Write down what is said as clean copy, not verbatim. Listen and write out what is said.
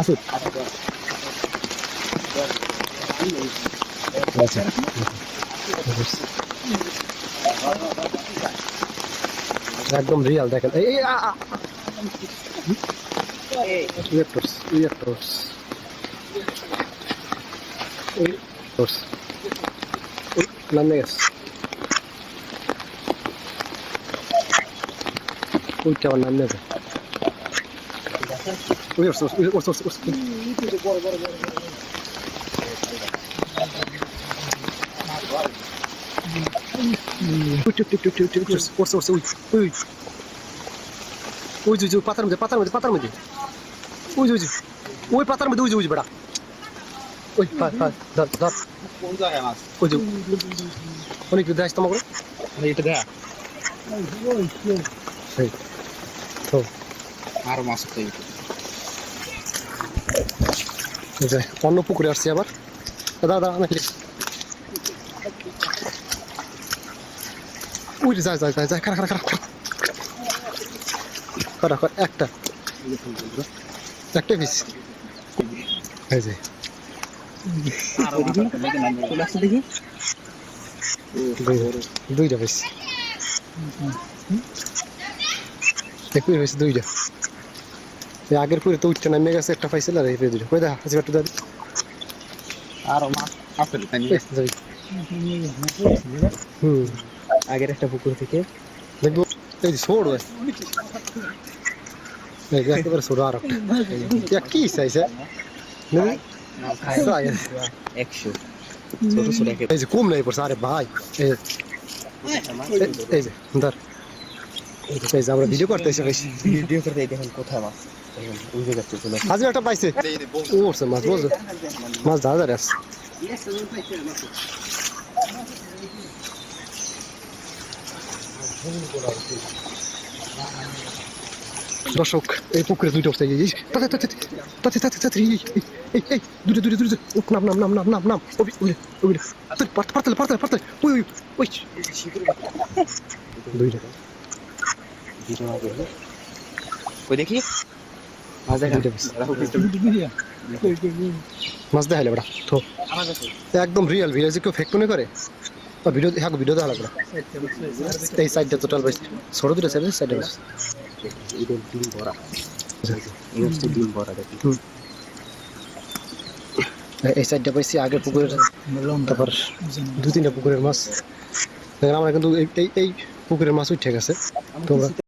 আসুন একদম রিয়াল দেখেন এই নামে গেছে ওইটা আমার নাম নেবে পাতার মধ্যে ওই পাতার মধ্যে ওই বেড়া ওই ধর ধর কোন জায়গায় মাছ? ওই যে অনেক দেখ তোমাকে এটা দেখ সেই তো আরো মাছ তো এই যে অন্য পুকুরে আসছি আবার দাদা নাকি ওই যে যায় খারা একটা পিস এই যে দুইটা পিস দেখবি হয়েছে দুইটা আগের পুরে তো উঠতে নামে গেছে একটা পাইছিল আর এই দুইটা কই দেখা হাসি কাটতে দাঁড়ি আরো মাছ আছে আগের একটা পুকুর থেকে দেখবো এই যে ছোট একেবারে ছোট আর একটা কি চাইছে এই যে কম নাই পড়ছে আরে ভাই এই যে ধর এই যে আমরা ভিডিও করতে এসে দেখেন কোথায় মাছ ওই জায়গাতে চলে হাজির একটা পাইছে ওরছে মাছ বুঝছো মাছ ধরা আছে দর্শক এই পুকুরে দুইটা অবস্থায় দেখি মাছ দেখাইলে বেটা তো একদম রিয়েল ভিডিও যে কেউ ফেক মনে করে ভিডিও হ্যাঁ ভিডিও দেখা লাগবে এই সাইডটা টোটাল বেশ ছোট দুটো সাইড সাইডে বেশ এই সাইডটা পাইছি আগের পুকুরের তারপর দু তিনটা পুকুরের মাছ আমরা কিন্তু এই পুকুরের মাছ উঠে গেছে তোমরা